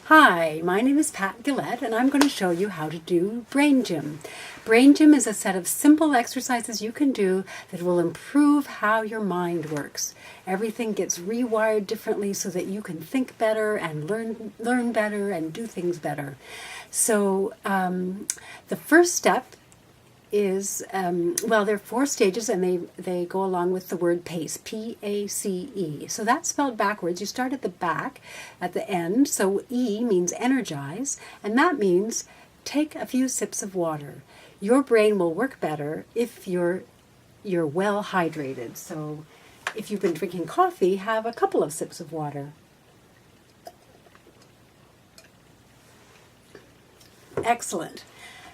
Hi, my name is Pat Guillet and I'm going to show you how to do Brain Gym. Brain Gym is a set of simple exercises you can do that will improve how your mind works. Everything gets rewired differently so that you can think better and learn better and do things better. So the first step is, there are 4 stages and they go along with the word PACE, P-A-C-E. So that's spelled backwards. You start at the back, at the end. So E means energize, and that means take a few sips of water. Your brain will work better if you're well hydrated. So if you've been drinking coffee, have a couple of sips of water. Excellent.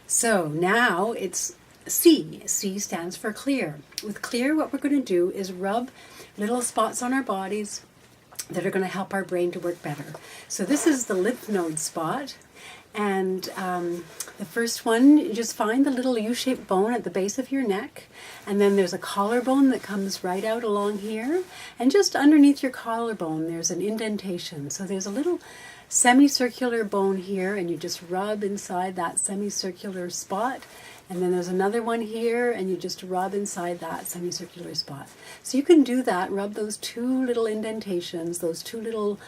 So now it's C. C stands for clear. With clear, what we're going to do is rub little spots on our bodies that are going to help our brain to work better. So this is the lymph node spot. And the first one, you just find the little U-shaped bone at the base of your neck. And then there's a collarbone that comes right out along here. And just underneath your collarbone, there's an indentation. So there's a little semicircular bone here, and you just rub inside that semicircular spot. And then there's another one here, and you just rub inside that semicircular spot. So you can do that, rub those 2 little indentations, those 2 little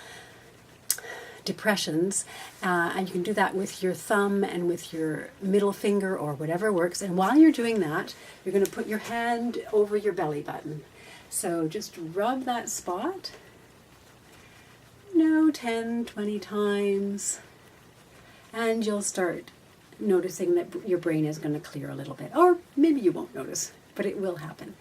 depressions, and you can do that with your thumb and with your middle finger or whatever works. And while you're doing that, you're going to put your hand over your belly button. So just rub that spot, 10, 20 times, and you'll start noticing that your brain is going to clear a little bit. Or maybe you won't notice, but it will happen.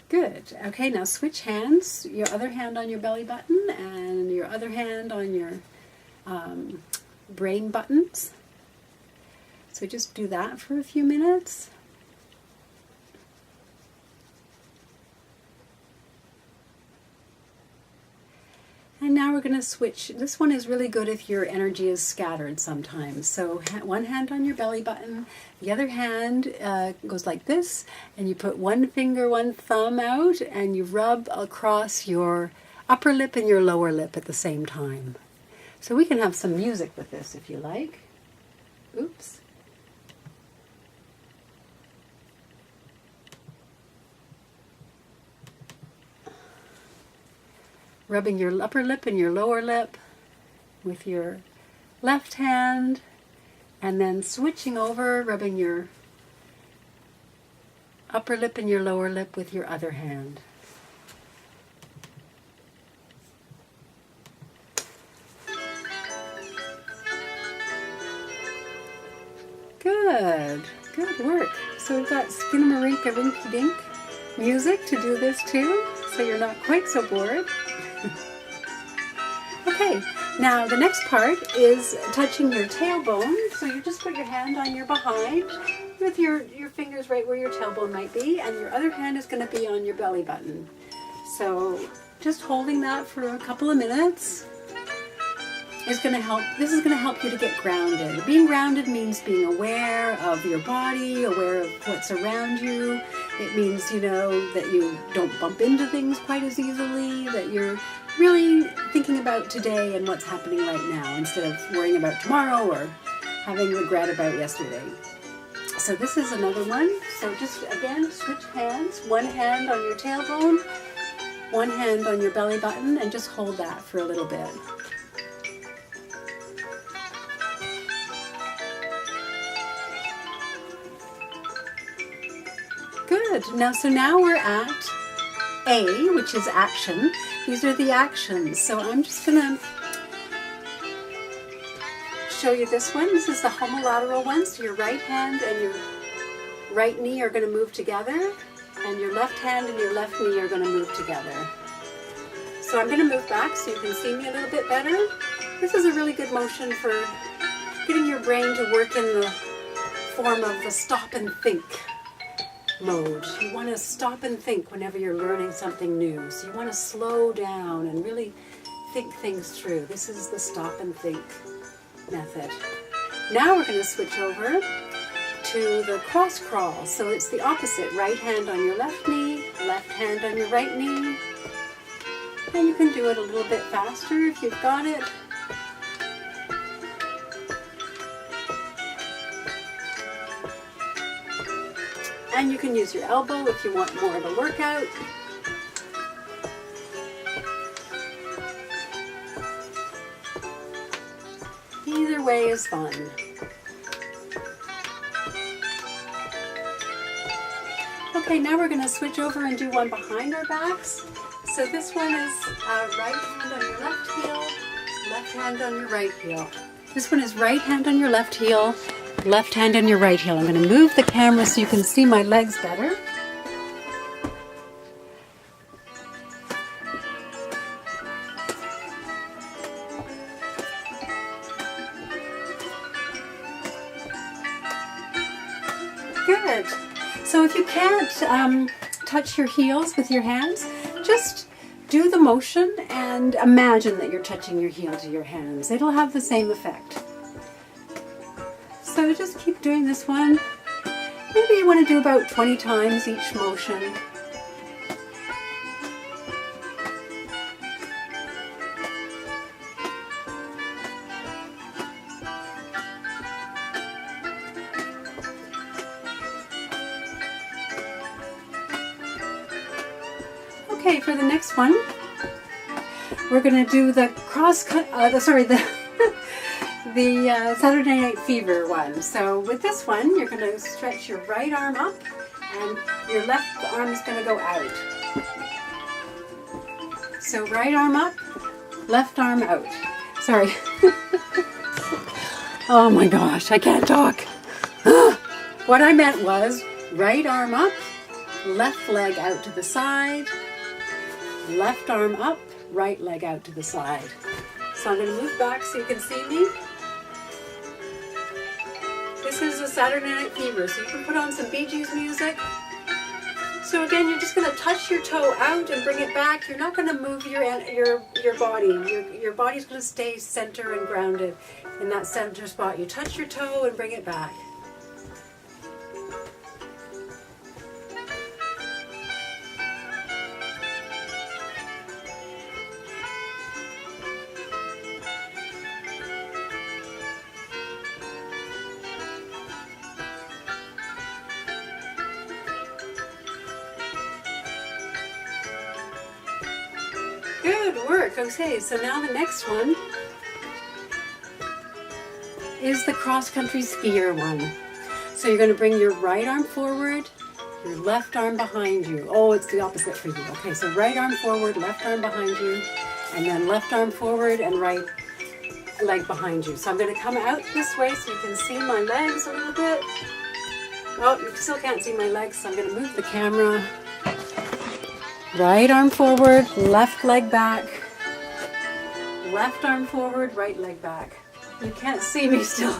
Good. Okay, now switch hands. Your other hand on your belly button and your other hand on your brain buttons. So just do that for a few minutes. And now we're going to switch. This one is really good if your energy is scattered sometimes. So one hand on your belly button, the other hand goes like this, and you put one finger, one thumb out, and you rub across your upper lip and your lower lip at the same time. So we can have some music with this if you like. Oops. Rubbing your upper lip and your lower lip with your left hand, and then switching over, rubbing your upper lip and your lower lip with your other hand. Good, good work. So we've got Skinnamarink-a-Rinky-Dink music to do this too, so you're not quite so bored. Okay, now the next part is touching your tailbone. So you just put your hand on your behind with your fingers right where your tailbone might be, and your other hand is going to be on your belly button. So just holding that for a couple of minutes is going to help. This is going to help you to get grounded. Being grounded means being aware of your body, aware of what's around you. It means, that you don't bump into things quite as easily, that you're really thinking about today and what's happening right now instead of worrying about tomorrow or having regret about yesterday. So this is another one. So just again, switch hands. One hand on your tailbone, one hand on your belly button, and just hold that for a little bit. Good. Now we're at A, which is action. These are the actions. So I'm just going to show you this one. This is the homolateral one. So your right hand and your right knee are going to move together, and your left hand and your left knee are going to move together. So I'm going to move back so you can see me a little bit better. This is a really good motion for getting your brain to work in the form of the stop and think mode. You want to stop and think whenever you're learning something new. So you want to slow down and really think things through. This is the stop and think method. Now we're going to switch over to the cross crawl. So it's the opposite. Right hand on your left knee, left hand on your right knee. And you can do it a little bit faster if you've got it. And you can use your elbow if you want more of a workout. Either way is fun. Okay, now we're going to switch over and do one behind our backs. So this one is right hand on your left heel, left hand on your right heel. This one is right hand on your left heel, left hand on your right heel. I'm going to move the camera so you can see my legs better. Good. So if you can't touch your heels with your hands, just do the motion and imagine that you're touching your heel to your hands. It'll have the same effect. So just keep doing this one. Maybe you want to do about 20 times each motion. Okay, for the next one, we're going to do the the Saturday Night Fever one. So with this one, you're going to stretch your right arm up and your left arm is going to go out. So right arm up, left arm out. Sorry. Oh my gosh, I can't talk. What I meant was right arm up, left leg out to the side, left arm up, right leg out to the side. So I'm going to move back so you can see me. This is a Saturday Night Fever, so you can put on some Bee Gees music. So again, you're just going to touch your toe out and bring it back. You're not going to move your body. Your body's going to stay center and grounded in that center spot. You touch your toe and bring it back. Good work. Okay, so now the next one is the cross-country skier one. So you're going to bring your right arm forward, your left arm behind you. Oh, it's the opposite for you. Okay, so right arm forward, left arm behind you, and then left arm forward and right leg behind you. So I'm going to come out this way so you can see my legs a little bit. Oh, you still can't see my legs, so I'm going to move the camera. Right arm forward, left leg back. Left arm forward, right leg back. You can't see me still.